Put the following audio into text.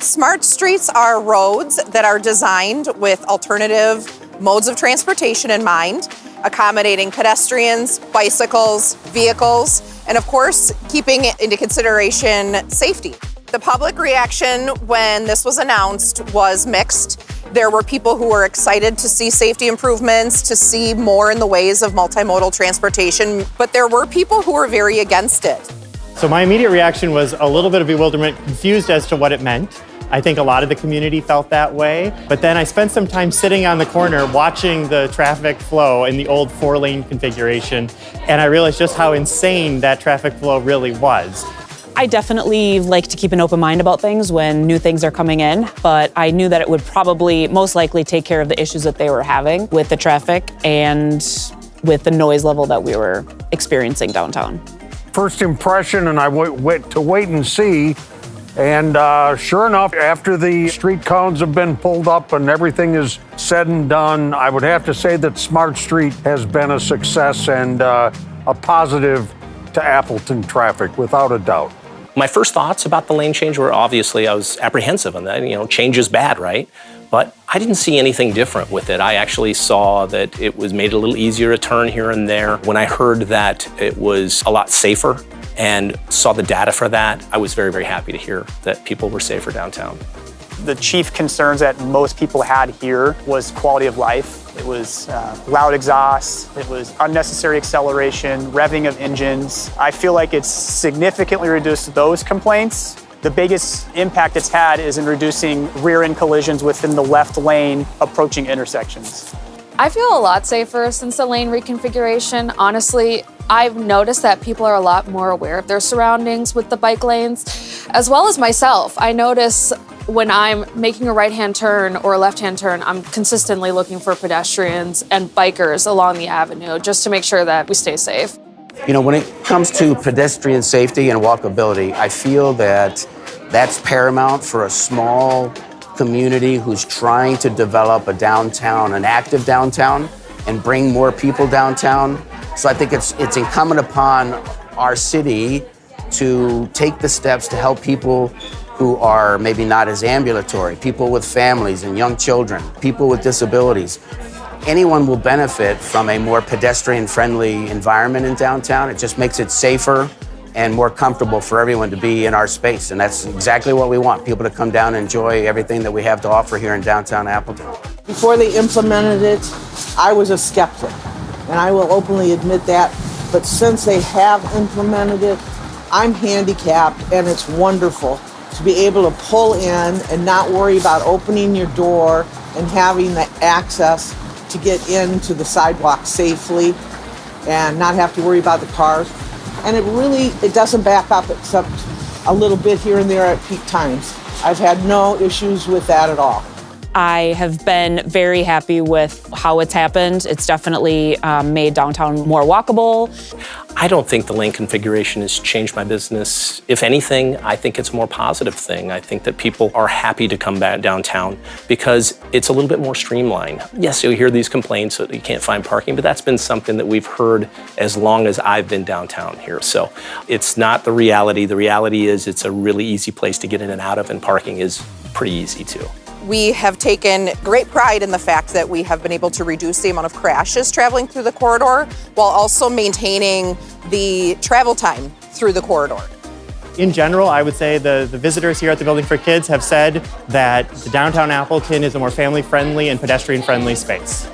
Smart streets are roads that are designed with alternative modes of transportation in mind, accommodating pedestrians, bicycles, vehicles, and of course, keeping into consideration safety. The public reaction when this was announced was mixed. There were people who were excited to see safety improvements, to see more in the ways of multimodal transportation, but there were people who were very against it. So my immediate reaction was a little bit of bewilderment, confused as to what it meant. I think a lot of the community felt that way. But then I spent some time sitting on the corner watching the traffic flow in the old 4-lane configuration, and I realized just how insane that traffic flow really was. I definitely like to keep an open mind about things when new things are coming in, but I knew that it would probably most likely take care of the issues that they were having with the traffic and with the noise level that we were experiencing downtown. First impression, and I went to wait and see, and sure enough, after the street cones have been pulled up and everything is said and done, I would have to say that Smart Street has been a success and a positive to Appleton traffic, without a doubt. My first thoughts about the lane change were obviously I was apprehensive on that. Change is bad, right? But I didn't see anything different with it. I actually saw that it was made a little easier to turn here and there. When I heard that it was a lot safer and saw the data for that, I was very, very happy to hear that people were safer downtown. The chief concerns that most people had here was quality of life. It was loud exhaust, it was unnecessary acceleration, revving of engines. I feel like it's significantly reduced those complaints. The biggest impact it's had is in reducing rear-end collisions within the left lane approaching intersections. I feel a lot safer since the lane reconfiguration. Honestly, I've noticed that people are a lot more aware of their surroundings with the bike lanes, as well as myself. I notice when I'm making a right-hand turn or a left-hand turn, I'm consistently looking for pedestrians and bikers along the avenue just to make sure that we stay safe. When it comes to pedestrian safety and walkability, I feel that that's paramount for a small community who's trying to develop a downtown, an active downtown, and bring more people downtown. So I think it's incumbent upon our city to take the steps to help people who are maybe not as ambulatory, people with families and young children, people with disabilities. Anyone will benefit from a more pedestrian-friendly environment in downtown. It just makes it safer and more comfortable for everyone to be in our space. And that's exactly what we want, people to come down and enjoy everything that we have to offer here in downtown Appleton. Before they implemented it, I was a skeptic, and I will openly admit that. But since they have implemented it, I'm handicapped, and it's wonderful to be able to pull in and not worry about opening your door and having the access to get into the sidewalk safely and not have to worry about the cars. And it doesn't back up except a little bit here and there at peak times. I've had no issues with that at all. I have been very happy with how it's happened. It's definitely made downtown more walkable. I don't think the lane configuration has changed my business. If anything, I think it's a more positive thing. I think that people are happy to come back downtown because it's a little bit more streamlined. Yes, you'll hear these complaints that you can't find parking, but that's been something that we've heard as long as I've been downtown here. So it's not the reality. The reality is it's a really easy place to get in and out of, and parking is pretty easy too. We have taken great pride in the fact that we have been able to reduce the amount of crashes traveling through the corridor while also maintaining the travel time through the corridor. In general, I would say the visitors here at the Building for Kids have said that the downtown Appleton is a more family-friendly and pedestrian-friendly space.